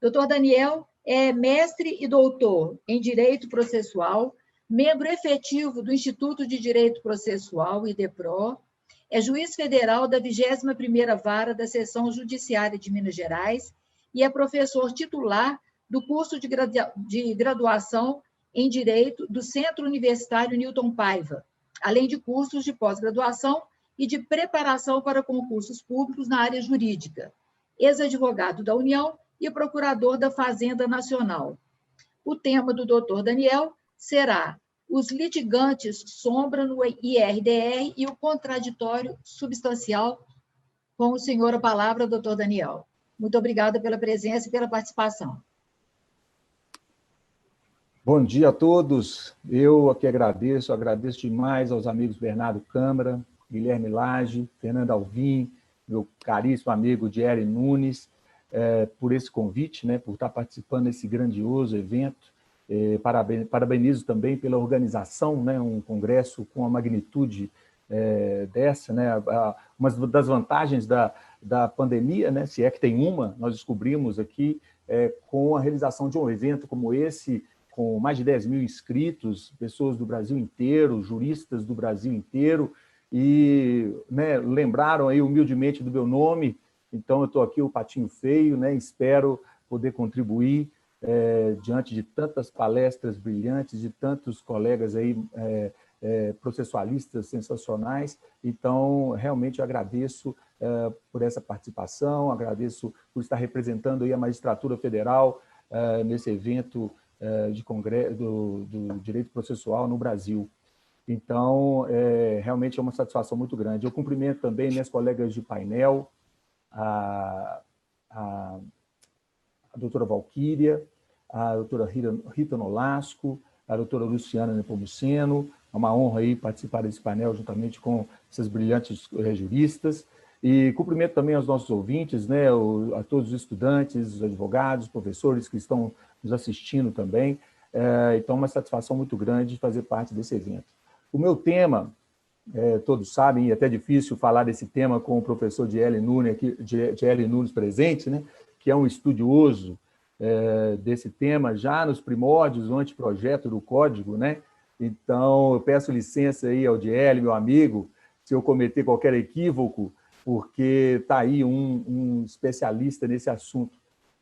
Dr. Daniel é mestre e doutor em Direito Processual, membro efetivo do Instituto de Direito Processual, IDEPRO, é juiz federal da 21ª Vara da Seção Judiciária de Minas Gerais e é professor titular do curso de graduação em Direito do Centro Universitário Newton Paiva, além de cursos de pós-graduação e de preparação para concursos públicos na área jurídica. Ex-advogado da União e procurador da Fazenda Nacional. O tema do Dr. Daniel será os litigantes sombra no IRDR e o contraditório substancial. Com o senhor a palavra, Dr. Daniel. Muito obrigada pela presença e pela participação. Bom dia a todos. Eu aqui agradeço demais aos amigos Bernardo Câmara, Guilherme Lage, Fernando Alvim, meu caríssimo amigo Diéry Nunes, por esse convite, né, por estar participando desse grandioso evento. Parabenizo também pela organização, né, um congresso com a magnitude dessa, né, uma das vantagens da pandemia, né, se é que tem uma, nós descobrimos aqui, com a realização de um evento como esse, com mais de 10 mil inscritos, pessoas do Brasil inteiro, juristas do Brasil inteiro, e, né, lembraram aí humildemente do meu nome. Então eu estou aqui, o Patinho Feio, né, espero poder contribuir diante de tantas palestras brilhantes, de tantos colegas aí, processualistas sensacionais. Então, realmente agradeço por essa participação, agradeço por estar representando aí a Magistratura Federal nesse evento de congresso do direito processual no Brasil. Então, realmente é uma satisfação muito grande. Eu cumprimento também minhas colegas de painel, a doutora Valquíria, a doutora Rita Nolasco, a doutora Luciana Nepomuceno. É uma honra aí participar desse painel juntamente com essas brilhantes juristas. E cumprimento também aos nossos ouvintes, né, a todos os estudantes, os advogados, professores que estão nos assistindo também. Então, uma satisfação muito grande de fazer parte desse evento. O meu tema, todos sabem, e é até difícil falar desse tema com o professor Diéry Nunes presente, né, que é um estudioso desse tema já nos primórdios do anteprojeto do Código, né? Então, eu peço licença aí ao Diéry, meu amigo, se eu cometer qualquer equívoco, porque está aí um especialista nesse assunto.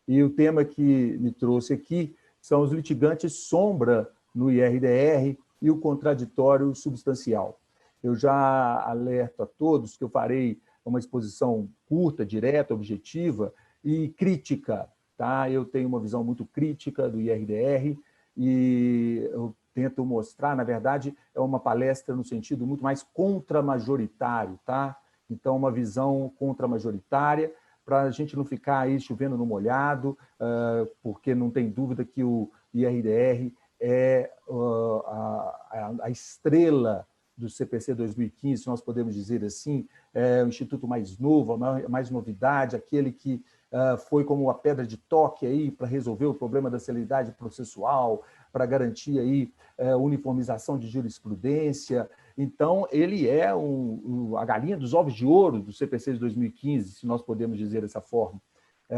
E o tema que me trouxe aqui são os litigantes sombra no IRDR e o contraditório substancial. Eu já alerto a todos que eu farei uma exposição curta, direta, objetiva e crítica. Tá? Eu tenho uma visão muito crítica do IRDR e eu tento mostrar, na verdade, é uma palestra no sentido muito mais contramajoritário, tá? Então, uma visão contramajoritária, para a gente não ficar aí chovendo no molhado, porque não tem dúvida que o IRDR é a estrela do CPC 2015, se nós podemos dizer assim, é o instituto mais novo, mais novidade, aquele que foi como a pedra de toque aí para resolver o problema da celeridade processual, para garantir aí uniformização de jurisprudência. Então, ele é a galinha dos ovos de ouro do CPC de 2015, se nós podemos dizer dessa forma.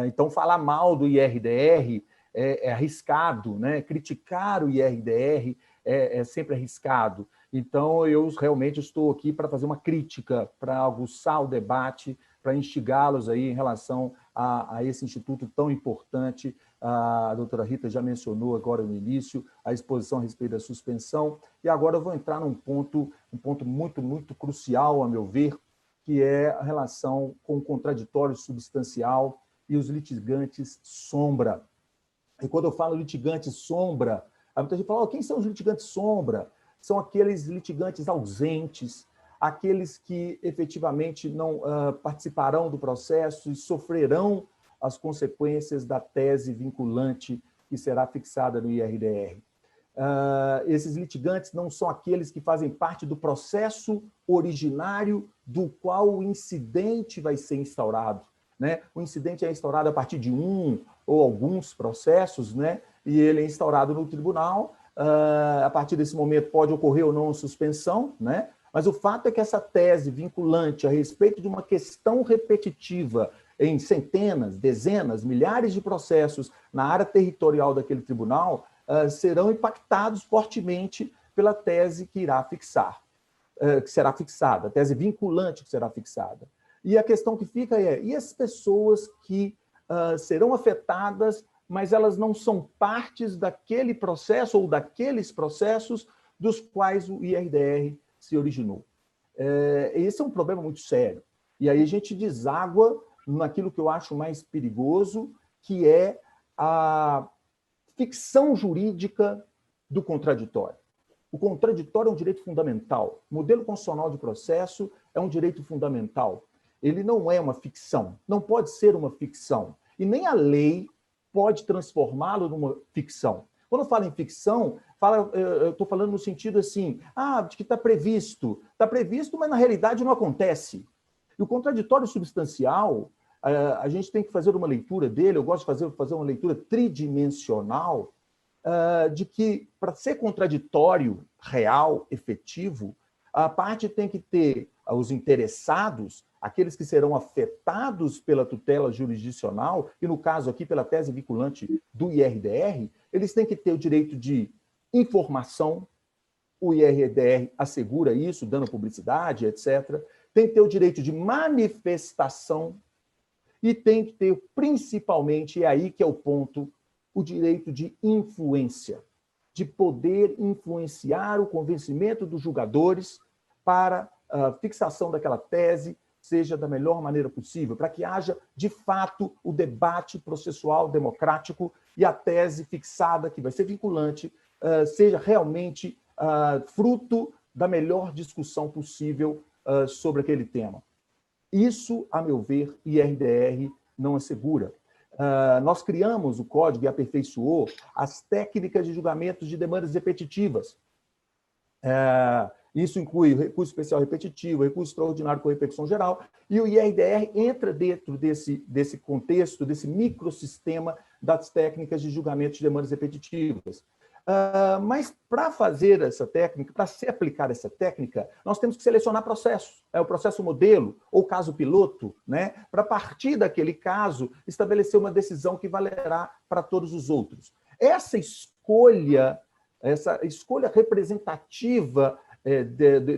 Então, falar mal do IRDR é arriscado, né? Criticar o IRDR é sempre arriscado. Então, eu realmente estou aqui para fazer uma crítica, para aguçar o debate, para instigá-los aí em relação a esse instituto tão importante. A doutora Rita já mencionou agora no início a exposição a respeito da suspensão, e agora eu vou entrar num ponto muito, muito crucial, a meu ver, que é a relação com o contraditório substancial e os litigantes sombra. E quando eu falo litigantes sombra, a muita gente fala, quem são os litigantes sombra? São aqueles litigantes ausentes, aqueles que efetivamente não participarão do processo e sofrerão as consequências da tese vinculante que será fixada no IRDR. Esses litigantes não são aqueles que fazem parte do processo originário do qual o incidente vai ser instaurado, né? O incidente é instaurado a partir de um ou alguns processos, né? E ele é instaurado no tribunal. A partir desse momento pode ocorrer ou não suspensão, né? Mas o fato é que essa tese vinculante a respeito de uma questão repetitiva em centenas, dezenas, milhares de processos na área territorial daquele tribunal, serão impactados fortemente pela tese que irá fixar, que será fixada, a tese vinculante que será fixada. E a questão que fica é, e as pessoas que serão afetadas, mas elas não são partes daquele processo ou daqueles processos dos quais o IRDR se originou? Esse é um problema muito sério. E aí a gente deságua naquilo que eu acho mais perigoso, que é a ficção jurídica do contraditório. O contraditório é um direito fundamental. O modelo constitucional de processo é um direito fundamental. Ele não é uma ficção, não pode ser uma ficção. E nem a lei pode transformá-lo numa ficção. Quando eu falo em ficção, eu estou falando no sentido assim, de que está previsto, mas na realidade não acontece. E o contraditório substancial, a gente tem que fazer uma leitura dele, eu gosto de fazer uma leitura tridimensional, de que, para ser contraditório real, efetivo, a parte tem que ter os interessados, aqueles que serão afetados pela tutela jurisdicional, e no caso aqui pela tese vinculante do IRDR, eles têm que ter o direito de informação, o IRDR assegura isso, dando publicidade, etc. Tem que ter o direito de manifestação e tem que ter, principalmente, é aí que é o ponto, o direito de influência, de poder influenciar o convencimento dos julgadores para a fixação daquela tese, seja da melhor maneira possível, para que haja, de fato, o debate processual democrático e a tese fixada, que vai ser vinculante, seja realmente fruto da melhor discussão possível sobre aquele tema. Isso, a meu ver, IRDR não assegura. Nós criamos o código e aperfeiçoou as técnicas de julgamento de demandas repetitivas. Isso inclui recurso especial repetitivo, recurso extraordinário com repercussão geral, e o IRDR entra dentro desse contexto, desse microsistema das técnicas de julgamento de demandas repetitivas. Mas para fazer essa técnica, para se aplicar essa técnica, nós temos que selecionar processos. É o processo modelo ou caso piloto, né? Para partir daquele caso, estabelecer uma decisão que valerá para todos os outros. Essa escolha representativa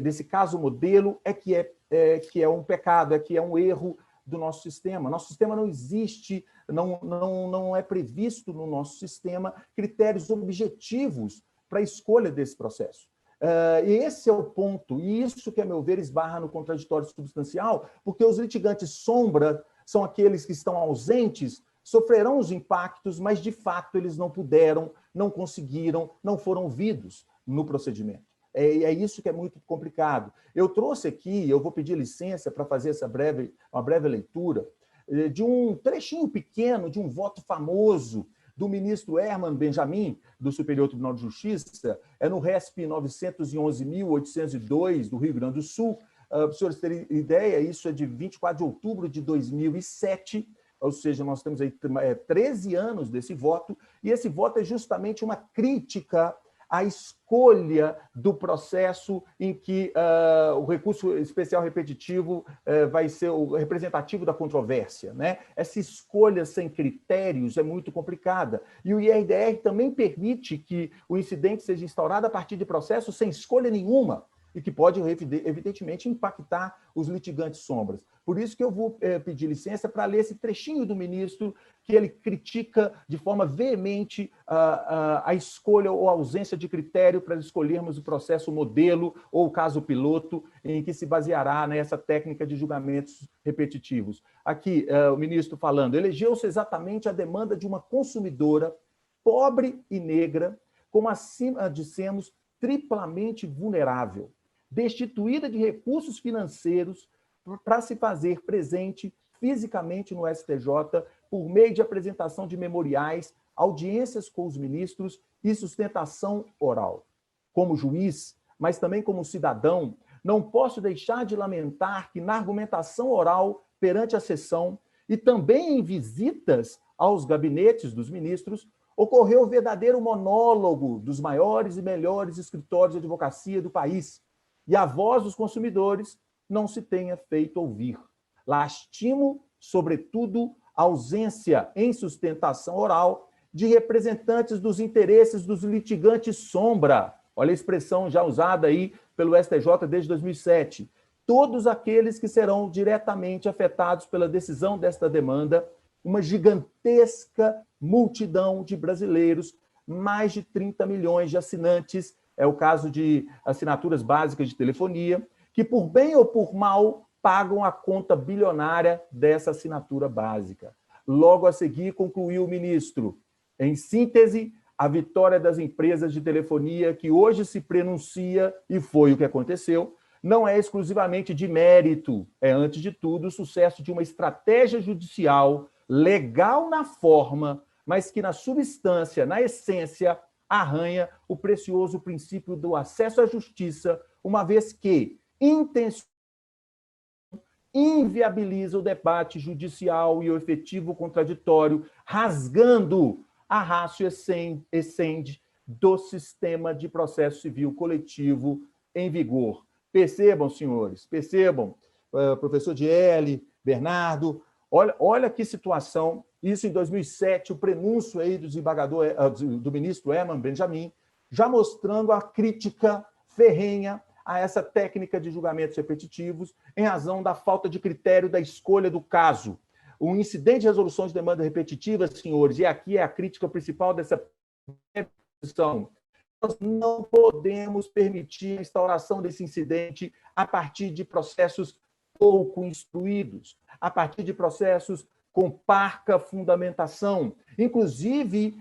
desse caso modelo que é um pecado, que é um erro do nosso sistema. Nosso sistema não existe, não é previsto no nosso sistema critérios objetivos para a escolha desse processo. E esse é o ponto, e isso que, a meu ver, esbarra no contraditório substancial, porque os litigantes sombra são aqueles que estão ausentes, sofrerão os impactos, mas, de fato, eles não puderam, não conseguiram, não foram ouvidos no procedimento. É isso que é muito complicado. Eu trouxe aqui, eu vou pedir licença para fazer uma breve leitura de um trechinho pequeno de um voto famoso do ministro Herman Benjamin, do Superior Tribunal de Justiça, no RESP 911.802, do Rio Grande do Sul. Para os senhores terem ideia, isso é de 24 de outubro de 2007, ou seja, nós temos aí 13 anos desse voto, e esse voto é justamente uma crítica à escolha do processo em que o recurso especial repetitivo vai ser o representativo da controvérsia, né? Essa escolha sem critérios é muito complicada. E o IRDR também permite que o incidente seja instaurado a partir de processo sem escolha nenhuma, e que pode, evidentemente, impactar os litigantes sombras. Por isso que eu vou pedir licença para ler esse trechinho do ministro, que ele critica de forma veemente a escolha ou a ausência de critério para escolhermos o processo modelo ou o caso piloto em que se baseará nessa técnica de julgamentos repetitivos. Aqui, o ministro falando, elegeu-se exatamente a demanda de uma consumidora pobre e negra, como acima dissemos, triplamente vulnerável, destituída de recursos financeiros para se fazer presente fisicamente no STJ por meio de apresentação de memoriais, audiências com os ministros e sustentação oral. Como juiz, mas também como cidadão, não posso deixar de lamentar que na argumentação oral perante a sessão e também em visitas aos gabinetes dos ministros, ocorreu o verdadeiro monólogo dos maiores e melhores escritórios de advocacia do país, e a voz dos consumidores não se tenha feito ouvir. Lastimo sobretudo, ausência em sustentação oral de representantes dos interesses dos litigantes sombra. Olha a expressão já usada aí pelo STJ desde 2007. Todos aqueles que serão diretamente afetados pela decisão desta demanda, uma gigantesca multidão de brasileiros, mais de 30 milhões de assinantes, é o caso de assinaturas básicas de telefonia, que por bem ou por mal pagam a conta bilionária dessa assinatura básica. Logo a seguir, concluiu o ministro, em síntese, a vitória das empresas de telefonia, que hoje se prenuncia, e foi o que aconteceu, não é exclusivamente de mérito, é, antes de tudo, o sucesso de uma estratégia judicial legal na forma, mas que na substância, na essência, arranha o precioso princípio do acesso à justiça, uma vez que inviabiliza o debate judicial e o efetivo contraditório, rasgando a ratio essende do sistema de processo civil coletivo em vigor. Percebam, senhores, percebam, professor Diele, Bernardo, olha que situação, isso em 2007, o prenúncio aí do desembargador, do ministro Herman Benjamin, já mostrando a crítica ferrenha a essa técnica de julgamentos repetitivos em razão da falta de critério da escolha do caso. O incidente de resolução de demanda repetitiva, senhores, e aqui é a crítica principal dessa posição, nós não podemos permitir a instauração desse incidente a partir de processos pouco instruídos, a partir de processos com parca fundamentação, inclusive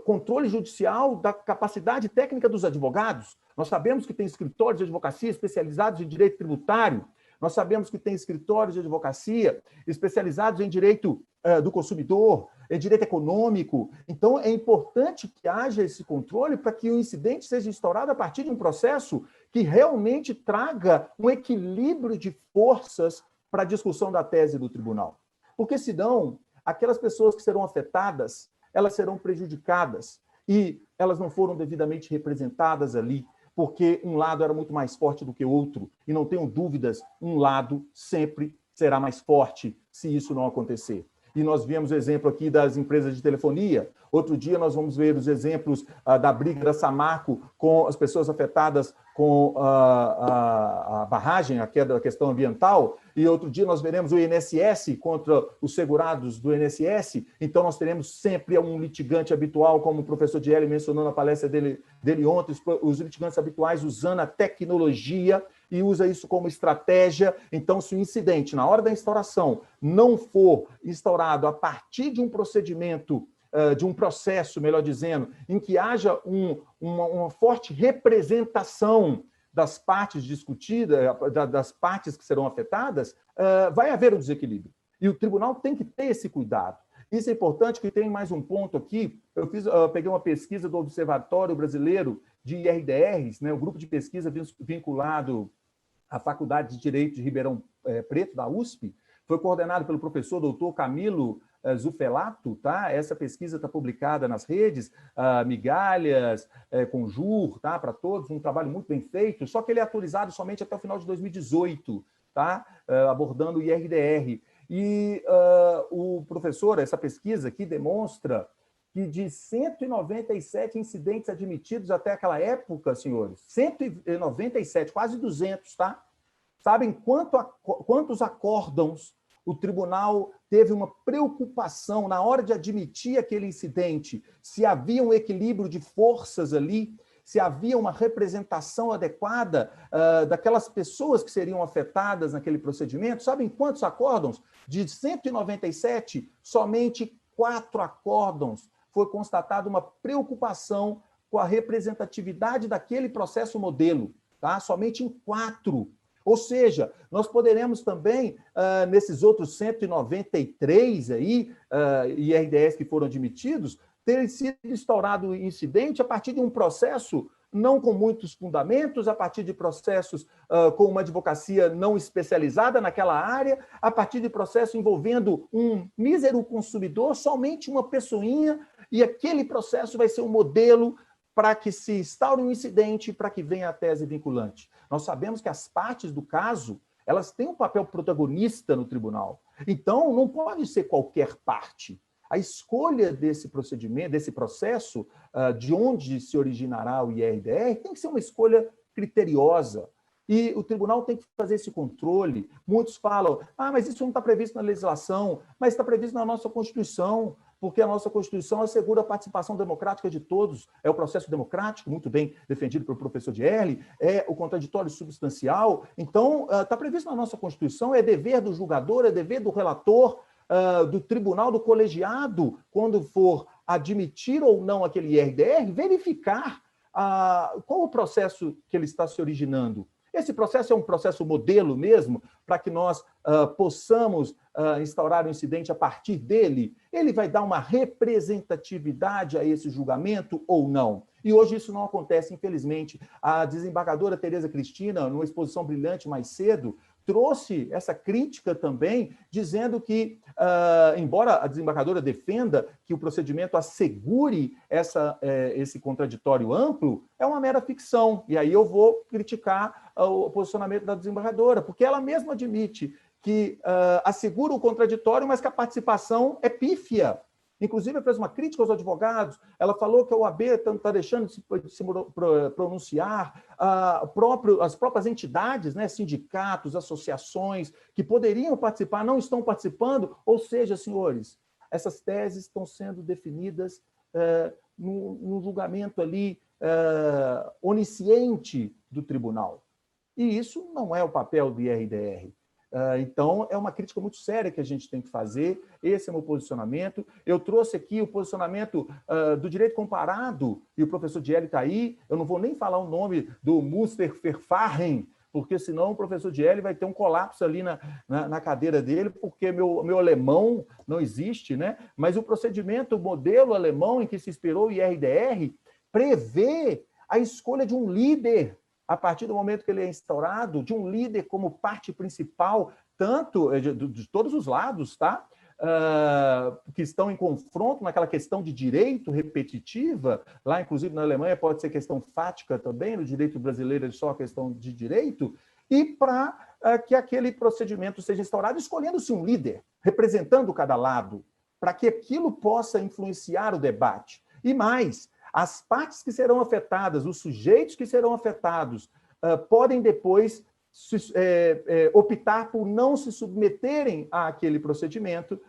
controle judicial da capacidade técnica dos advogados. Nós sabemos que tem escritórios de advocacia especializados em direito tributário, nós sabemos que tem escritórios de advocacia especializados em direito do consumidor, em direito econômico. Então, é importante que haja esse controle para que o incidente seja instaurado a partir de um processo que realmente traga um equilíbrio de forças para a discussão da tese do tribunal. Porque, senão, aquelas pessoas que serão afetadas, elas serão prejudicadas e elas não foram devidamente representadas ali, porque um lado era muito mais forte do que o outro, e não tenham dúvidas, um lado sempre será mais forte se isso não acontecer. E nós vemos o exemplo aqui das empresas de telefonia, outro dia nós vamos ver os exemplos da briga da Samarco com as pessoas afetadas com a barragem, a questão ambiental, e outro dia nós veremos o INSS contra os segurados do INSS, então nós teremos sempre um litigante habitual, como o professor Diele mencionou na palestra dele ontem, os litigantes habituais usando a tecnologia e usa isso como estratégia. Então, se o incidente, na hora da instauração, não for instaurado a partir de um procedimento, de um processo, melhor dizendo, em que haja uma forte representação das partes discutidas, das partes que serão afetadas, vai haver um desequilíbrio. E o tribunal tem que ter esse cuidado. Isso é importante, que tem mais um ponto aqui. Eu peguei uma pesquisa do Observatório Brasileiro de IRDRs, né, o grupo de pesquisa vinculado à Faculdade de Direito de Ribeirão Preto, da USP, foi coordenado pelo professor doutor Camilo Zufelato, tá? Essa pesquisa está publicada nas redes, Migalhas, Conjur, tá? Para todos, um trabalho muito bem feito, só que ele é atualizado somente até o final de 2018, tá? Abordando o IRDR. E o professor, essa pesquisa aqui demonstra que de 197 incidentes admitidos até aquela época, senhores, 197, quase 200, tá? Sabem quantos acórdãos o tribunal teve uma preocupação na hora de admitir aquele incidente, se havia um equilíbrio de forças ali, se havia uma representação adequada daquelas pessoas que seriam afetadas naquele procedimento? Sabem quantos acórdãos? De 197, somente 4 acórdãos foi constatada uma preocupação com a representatividade daquele processo modelo, tá? Somente em 4. Ou seja, nós poderemos também, nesses outros 193 aí, IRDS que foram admitidos, ter sido instaurado o incidente a partir de um processo não com muitos fundamentos, a partir de processos com uma advocacia não especializada naquela área, a partir de processo envolvendo um mísero consumidor, somente uma pessoinha, e aquele processo vai ser um modelo para que se instaure um incidente, para que venha a tese vinculante. Nós sabemos que as partes do caso, elas têm um papel protagonista no tribunal. Então, não pode ser qualquer parte. A escolha desse procedimento, desse processo, de onde se originará o IRDR, tem que ser uma escolha criteriosa. E o tribunal tem que fazer esse controle. Muitos falam, mas isso não está previsto na legislação, mas está previsto na nossa Constituição, porque a nossa Constituição assegura a participação democrática de todos. É o processo democrático, muito bem defendido pelo professor Dierle, é o contraditório substancial. Então, está previsto na nossa Constituição, é dever do julgador, é dever do relator, do tribunal, do colegiado, quando for admitir ou não aquele IRDR, verificar qual o processo que ele está se originando. Esse processo é um processo modelo mesmo, para que nós possamos instaurar um incidente a partir dele. Ele vai dar uma representatividade a esse julgamento ou não? E hoje isso não acontece, infelizmente. A desembargadora Tereza Cristina, numa exposição brilhante mais cedo, trouxe essa crítica também, dizendo que, embora a desembargadora defenda que o procedimento assegure esse contraditório amplo, é uma mera ficção. E aí eu vou criticar o posicionamento da desembargadora, porque ela mesma admite que assegura o contraditório, mas que a participação é pífia. Inclusive, ela fez uma crítica aos advogados, ela falou que a OAB está deixando de se pronunciar, as próprias entidades, né, sindicatos, associações, que poderiam participar, não estão participando. Ou seja, senhores, essas teses estão sendo definidas num julgamento ali onisciente do tribunal. E isso não é o papel do IRDR. Então, é uma crítica muito séria que a gente tem que fazer, esse é o meu posicionamento. Eu trouxe aqui o posicionamento do direito comparado, e o professor Dierle está aí, eu não vou nem falar o nome do Muster Verfahren, porque senão o professor Dierle vai ter um colapso ali na cadeira dele, porque meu alemão não existe, né? Mas o procedimento, o modelo alemão em que se inspirou o IRDR, prevê a escolha de um líder a partir do momento que ele é instaurado, de um líder como parte principal, tanto de todos os lados, tá? Que estão em confronto naquela questão de direito repetitiva, lá, inclusive, na Alemanha, pode ser questão fática também, no direito brasileiro é só questão de direito, e para que aquele procedimento seja instaurado, escolhendo-se um líder, representando cada lado, para que aquilo possa influenciar o debate. E mais, as partes que serão afetadas, os sujeitos que serão afetados, podem depois optar por não se submeterem àquele procedimento,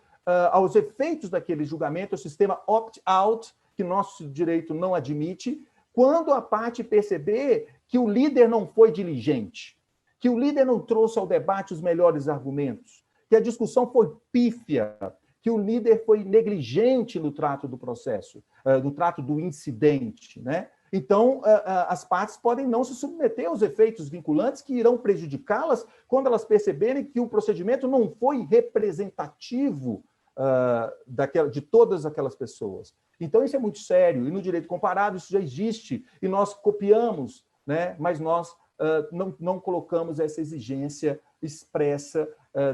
aos efeitos daquele julgamento, o sistema opt-out, que nosso direito não admite, quando a parte perceber que o líder não foi diligente, que o líder não trouxe ao debate os melhores argumentos, que a discussão foi pífia, que o líder foi negligente no trato do processo, no trato do incidente, né? Então, as partes podem não se submeter aos efeitos vinculantes que irão prejudicá-las quando elas perceberem que o procedimento não foi representativo de todas aquelas pessoas. Então, isso é muito sério, e no direito comparado isso já existe, e nós copiamos, né? Mas nós não colocamos essa exigência expressa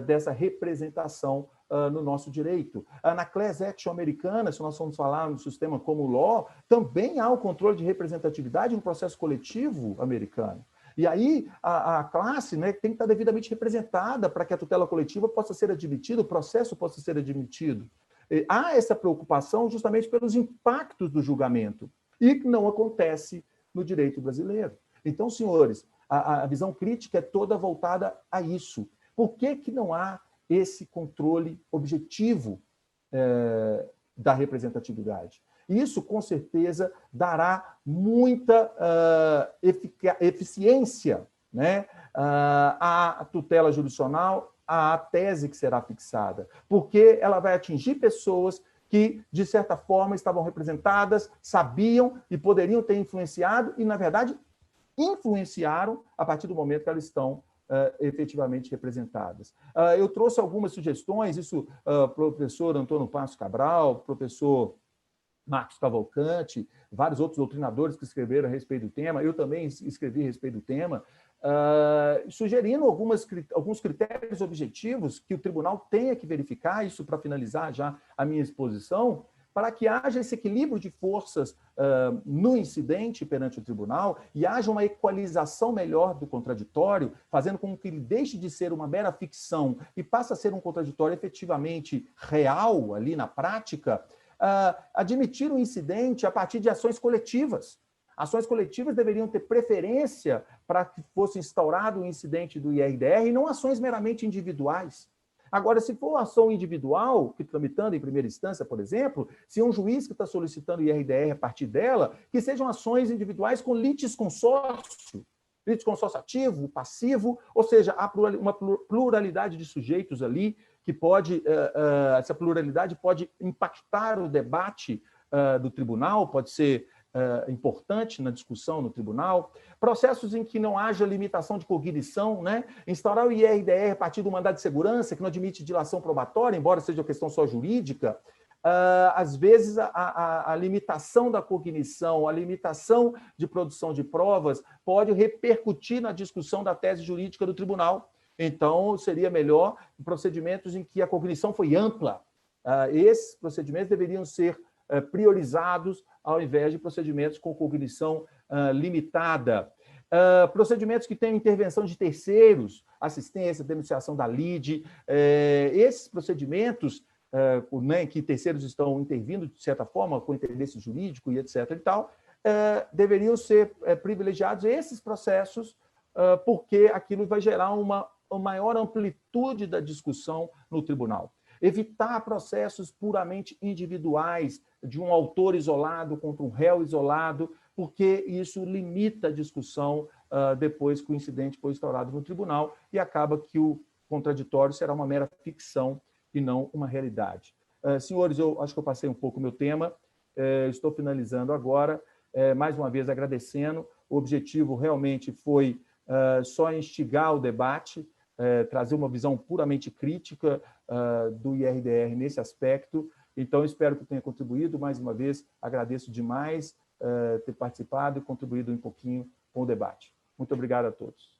dessa representação no nosso direito. Na class action americana, se nós formos falar no sistema como law, também há o controle de representatividade no processo coletivo americano. E aí a classe, né, tem que estar devidamente representada para que a tutela coletiva possa ser admitida, o processo possa ser admitido. Há essa preocupação justamente pelos impactos do julgamento, e que não acontece no direito brasileiro. Então, senhores, a visão crítica é toda voltada a isso. Por que não há esse controle objetivo da representatividade? Isso, com certeza, dará muita eficiência, né, à tutela jurisdicional, à tese que será fixada, porque ela vai atingir pessoas que, de certa forma, estavam representadas, sabiam e poderiam ter influenciado, e, na verdade, influenciaram a partir do momento que elas estão efetivamente representadas. Eu trouxe algumas sugestões, isso professor Antônio Passos Cabral, professor Marcos Cavalcante, vários outros doutrinadores que escreveram a respeito do tema, eu também escrevi a respeito do tema, sugerindo alguns critérios objetivos que o tribunal tenha que verificar, isso para finalizar já a minha exposição, para que haja esse equilíbrio de forças no incidente perante o tribunal e haja uma equalização melhor do contraditório, fazendo com que ele deixe de ser uma mera ficção e passe a ser um contraditório efetivamente real ali na prática, admitir o incidente a partir de ações coletivas. Ações coletivas deveriam ter preferência para que fosse instaurado o incidente do IRDR e não ações meramente individuais. Agora, se for ação individual, que tramitando em primeira instância, por exemplo, se um juiz que está solicitando IRDR a partir dela, que sejam ações individuais com litisconsórcio ativo, passivo, ou seja, há uma pluralidade de sujeitos ali que pode, essa pluralidade pode impactar o debate do tribunal, pode ser importante na discussão no tribunal, processos em que não haja limitação de cognição, né? Instaurar o IRDR a partir do mandado de segurança, que não admite dilação probatória, embora seja uma questão só jurídica, às vezes a limitação da cognição, a limitação de produção de provas pode repercutir na discussão da tese jurídica do tribunal. Então, seria melhor procedimentos em que a cognição foi ampla. Esses procedimentos deveriam ser priorizados ao invés de procedimentos com cognição limitada. Procedimentos que tenham intervenção de terceiros, assistência, denunciação da lide, esses procedimentos que terceiros estão intervindo, de certa forma, com interesse jurídico e etc. e tal, deveriam ser privilegiados esses processos, porque aquilo vai gerar uma maior amplitude da discussão no tribunal. Evitar processos puramente individuais, de um autor isolado contra um réu isolado, porque isso limita a discussão depois que o incidente foi instaurado no tribunal e acaba que o contraditório será uma mera ficção e não uma realidade. Senhores, eu acho que eu passei um pouco o meu tema, estou finalizando agora, mais uma vez agradecendo. O objetivo realmente foi só instigar o debate, trazer uma visão puramente crítica do IRDR nesse aspecto. Então, espero que tenha contribuído. Mais uma vez, agradeço demais ter participado e contribuído um pouquinho com o debate. Muito obrigado a todos.